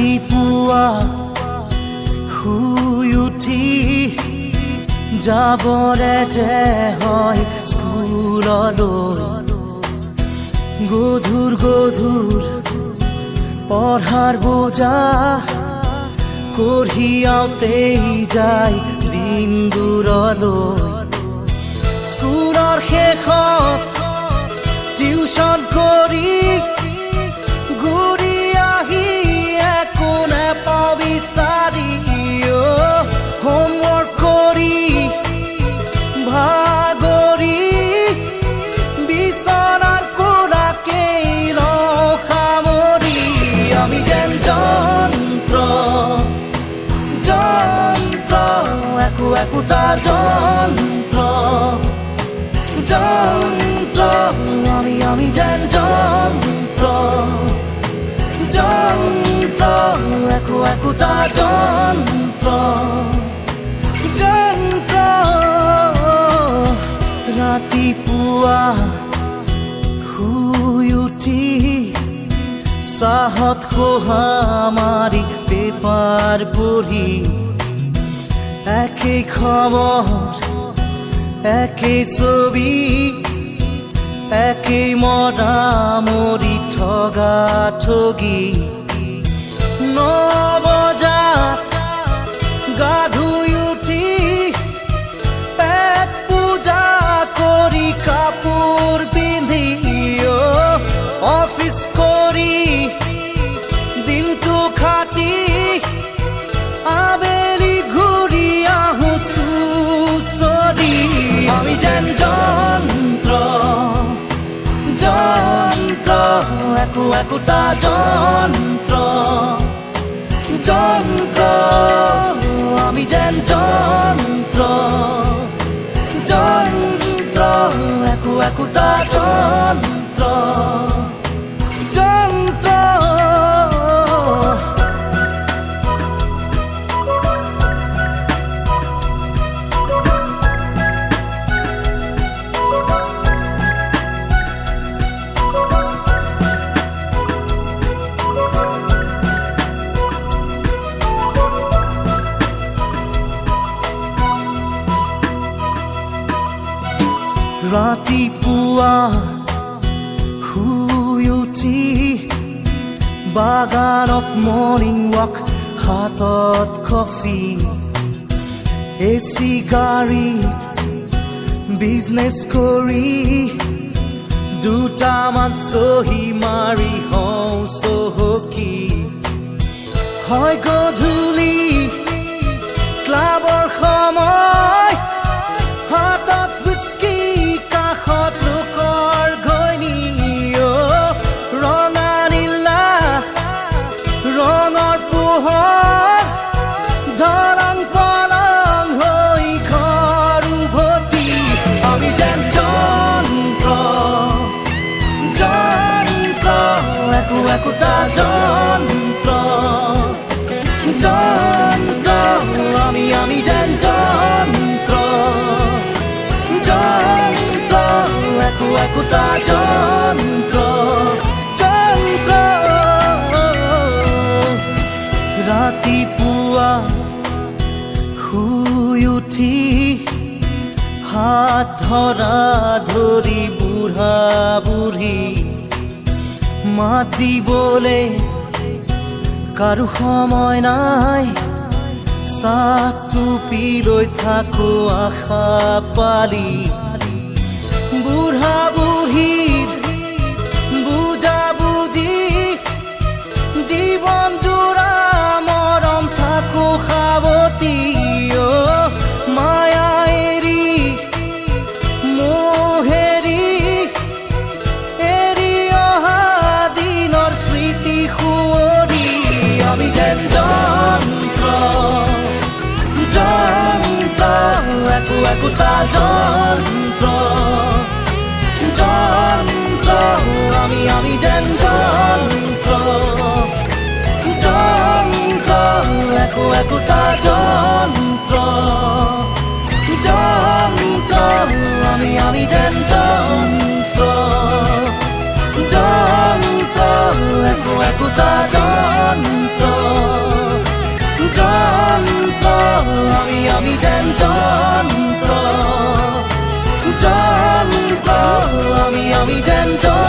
ৰাতিপুৱা শুই উঠি যাবৰে যে হয় স্কুললৈ গধুৰ গধুৰ পঢ়াৰ বোজা কঢ়িয়াওঁতেই যায় দিন দূৰলৈ স্কুলৰ শেষত টিউচন কৰি ঘূৰি আহি একো নেপাওঁ বিচাৰি হোমৱৰ্ক কৰি ভাগৰি বিচনাৰ কোণাকেই সামৰি আমি যেন যন্ত্ৰ যন্ত্ৰ একো একোটা যন্ত্ৰ যন্ত্ৰ আমি যেন যন্ত্ৰ যন্ত্ৰ একো একোটা যন্ত্ৰ যন্ত্ৰ ৰাতিপুৱা শুই উঠি চাহত খোহা মাৰি পেপাৰ পঢ়ি একেই খবৰ একেই ছবি একেই মৰামৰি ঠগা ঠগি 9 বজাত গা ধুই উঠি পেট পূজা কৰি কাপোৰ পিন্ধি অফিচ কৰি দিনটো খাটি আবেলি ঘূৰি আহোঁ চুচৰি আমি যেন যন্ত্ৰ যন্ত্ৰ একো একোটা যন্ত্ৰ যন্ত্ৰ আমি যেন যন্ত্ৰ যন্ত্ৰ একো একোটা যন্ত্ৰ যন্ত্ৰ ৰাতিপুৱা শুই উঠি বাগানত মৰ্ণিং ৱাক হাতত কফি এচি গাড়ীত বিজনেছ কৰি দুটামান চহী মাৰি হওঁ চহকী হয় গধূলি ক্লাবৰ সময় হাতত হুইস্কি কাষত লোকৰ ঘৈণী ৰঙা নীলা ৰঙৰ পোহৰ ধৰণ পলং হৈ ঘৰ উভতি আমি যেন যন্ত্ৰ যন্ত্ৰ একো একোটা যন্ত্ৰ যন্ত্ৰ আমি যেন যন্ত্ৰ যন্ত্ৰ একো একোটা যন্ত্ৰ যন্ত্ৰ ৰাতিপুৱা শুই উঠি হাত ধৰা ধৰি বুঢ়া বুঢ়ী মাত দিবলে কাৰো সময় নাই চাহটো পি লৈ থাকো আশা পালি বুঢ়া বুঢ়ীৰ বুজা বুজি জীৱন জোৰা মৰম থাকো সাৱতি মায়া এৰি মোহেৰি এৰি অহা দিনৰ স্মৃতি সুঁৱৰি আমি যেন যন্ত্ৰ যন্ত্ৰ একো একোটা যন্ত্ৰ যন্ত্ৰ আমি যেন যন্ত্ৰ যন্ত্ৰ একো একোটা যন্ত্ৰ যন্ত্ৰ আমি যেন যন্ত্ৰ যন্ত্ৰ একো একোটা যন্ত্ৰ আমি যেন